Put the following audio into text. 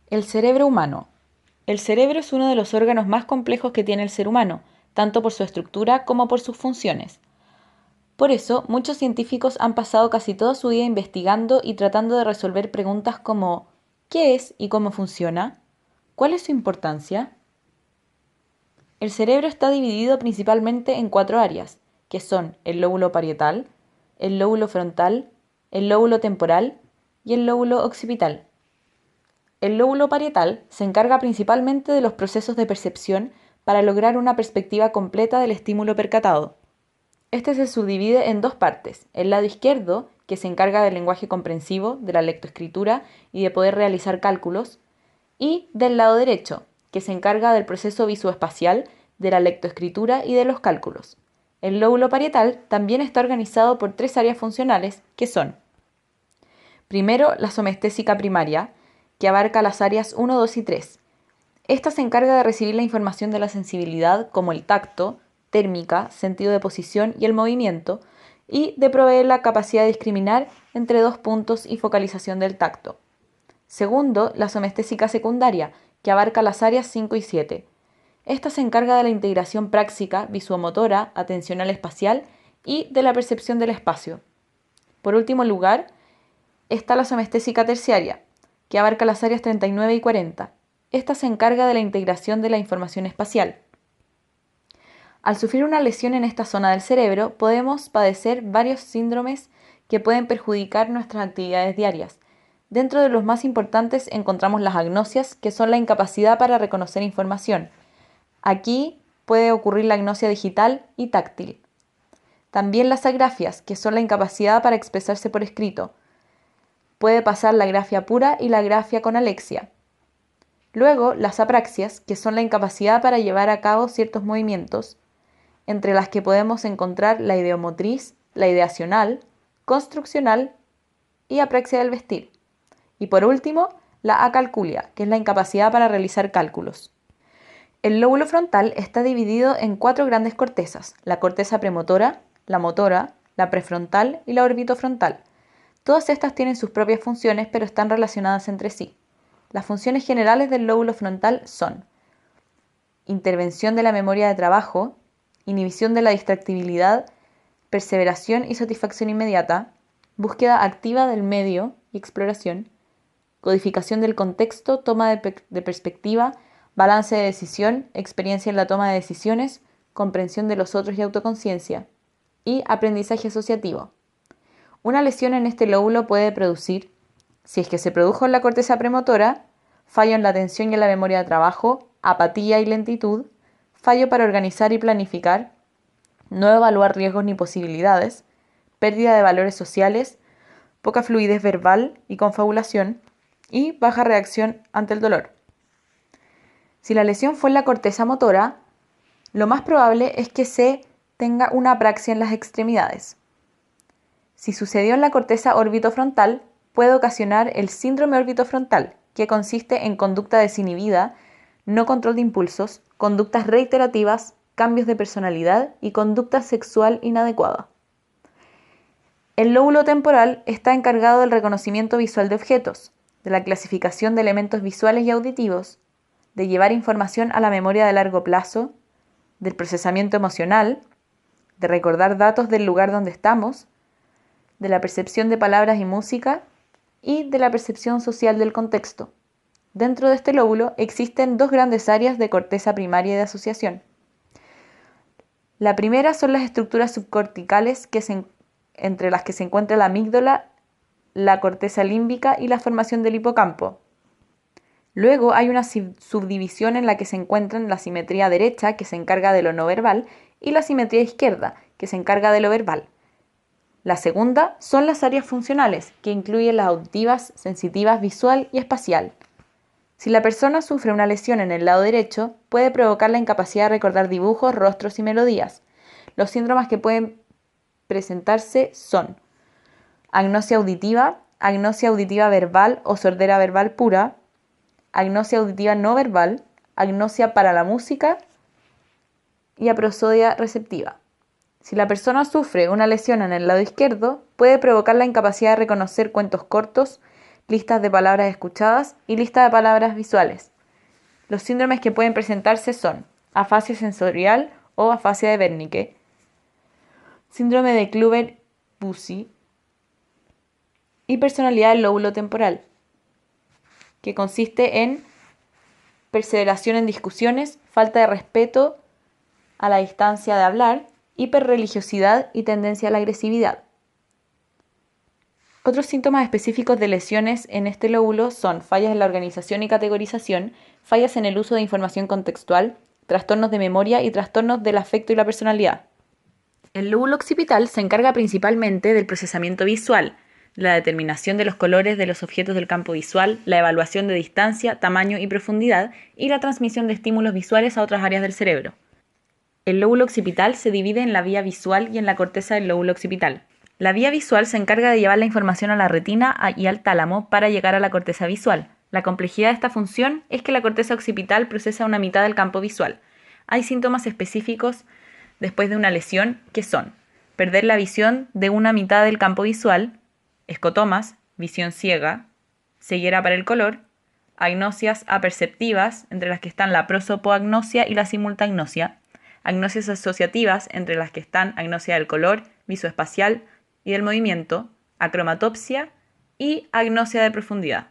El cerebro humano. El cerebro es uno de los órganos más complejos que tiene el ser humano, tanto por su estructura como por sus funciones. Por eso, muchos científicos han pasado casi toda su vida investigando y tratando de resolver preguntas como ¿qué es y cómo funciona? ¿Cuál es su importancia? El cerebro está dividido principalmente en cuatro áreas, que son el lóbulo parietal, el lóbulo frontal, el lóbulo temporal y el lóbulo occipital. El lóbulo parietal se encarga principalmente de los procesos de percepción para lograr una perspectiva completa del estímulo percatado. Este se subdivide en dos partes: el lado izquierdo, que se encarga del lenguaje comprensivo, de la lectoescritura y de poder realizar cálculos, y del lado derecho, que se encarga del proceso visoespacial, de la lectoescritura y de los cálculos. El lóbulo parietal también está organizado por tres áreas funcionales, que son: primero, la somestésica primaria, que abarca las áreas 1, 2 y 3. Esta se encarga de recibir la información de la sensibilidad, como el tacto, térmica, sentido de posición y el movimiento, y de proveer la capacidad de discriminar entre dos puntos y focalización del tacto. Segundo, la somestésica secundaria, que abarca las áreas 5 y 7. Esta se encarga de la integración práctica, visuomotora, atencional espacial y de la percepción del espacio. Por último lugar, está la somestésica terciaria, que abarca las áreas 39 y 40. Esta se encarga de la integración de la información espacial. Al sufrir una lesión en esta zona del cerebro, podemos padecer varios síndromes que pueden perjudicar nuestras actividades diarias. Dentro de los más importantes encontramos las agnosias, que son la incapacidad para reconocer información. Aquí puede ocurrir la agnosia digital y táctil. También las agrafias, que son la incapacidad para expresarse por escrito. Puede pasar la grafia pura y la grafia con alexia. Luego, las apraxias, que son la incapacidad para llevar a cabo ciertos movimientos, entre las que podemos encontrar la ideomotriz, la ideacional, construccional y apraxia del vestir. Y por último, la acalculia, que es la incapacidad para realizar cálculos. El lóbulo frontal está dividido en cuatro grandes cortezas: la corteza premotora, la prefrontal y la orbitofrontal. Todas estas tienen sus propias funciones, pero están relacionadas entre sí. Las funciones generales del lóbulo frontal son: intervención de la memoria de trabajo, inhibición de la distractibilidad, perseveración y satisfacción inmediata, búsqueda activa del medio y exploración, codificación del contexto, toma de perspectiva, balance de decisión, experiencia en la toma de decisiones, comprensión de los otros y autoconciencia, y aprendizaje asociativo. Una lesión en este lóbulo puede producir, si es que se produjo en la corteza premotora, fallo en la atención y en la memoria de trabajo, apatía y lentitud, fallo para organizar y planificar, no evaluar riesgos ni posibilidades, pérdida de valores sociales, poca fluidez verbal y confabulación, y baja reacción ante el dolor. Si la lesión fue en la corteza motora, lo más probable es que se tenga una apraxia en las extremidades. Si sucedió en la corteza orbitofrontal, puede ocasionar el síndrome orbitofrontal, que consiste en conducta desinhibida, no control de impulsos, conductas reiterativas, cambios de personalidad y conducta sexual inadecuada. El lóbulo temporal está encargado del reconocimiento visual de objetos, de la clasificación de elementos visuales y auditivos, de llevar información a la memoria de largo plazo, del procesamiento emocional, de recordar datos del lugar donde estamos, de la percepción de palabras y música y de la percepción social del contexto. Dentro de este lóbulo existen dos grandes áreas de corteza primaria y de asociación. La primera son las estructuras subcorticales entre las que se encuentra la amígdala, la corteza límbica y la formación del hipocampo. Luego hay una subdivisión en la que se encuentran la simetría derecha, que se encarga de lo no verbal, y la simetría izquierda, que se encarga de lo verbal. La segunda son las áreas funcionales, que incluyen las auditivas, sensitivas, visual y espacial. Si la persona sufre una lesión en el lado derecho, puede provocar la incapacidad de recordar dibujos, rostros y melodías. Los síndromes que pueden presentarse son agnosia auditiva verbal o sordera verbal pura, agnosia auditiva no verbal, agnosia para la música y aprosodia receptiva. Si la persona sufre una lesión en el lado izquierdo, puede provocar la incapacidad de reconocer cuentos cortos, listas de palabras escuchadas y lista de palabras visuales. Los síndromes que pueden presentarse son afasia sensorial o afasia de Wernicke, síndrome de Kluver-Bucy y personalidad del lóbulo temporal, que consiste en perseveración en discusiones, falta de respeto a la distancia de hablar, hiperreligiosidad y tendencia a la agresividad. Otros síntomas específicos de lesiones en este lóbulo son fallas en la organización y categorización, fallas en el uso de información contextual, trastornos de memoria y trastornos del afecto y la personalidad. El lóbulo occipital se encarga principalmente del procesamiento visual, la determinación de los colores de los objetos del campo visual, la evaluación de distancia, tamaño y profundidad y la transmisión de estímulos visuales a otras áreas del cerebro. El lóbulo occipital se divide en la vía visual y en la corteza del lóbulo occipital. La vía visual se encarga de llevar la información a la retina y al tálamo para llegar a la corteza visual. La complejidad de esta función es que la corteza occipital procesa una mitad del campo visual. Hay síntomas específicos después de una lesión que son perder la visión de una mitad del campo visual, escotomas, visión ciega, ceguera para el color, agnosias aperceptivas, entre las que están la prosopoagnosia y la simultagnosia, agnosias asociativas, entre las que están agnosia del color, visoespacial y del movimiento, acromatopsia y agnosia de profundidad.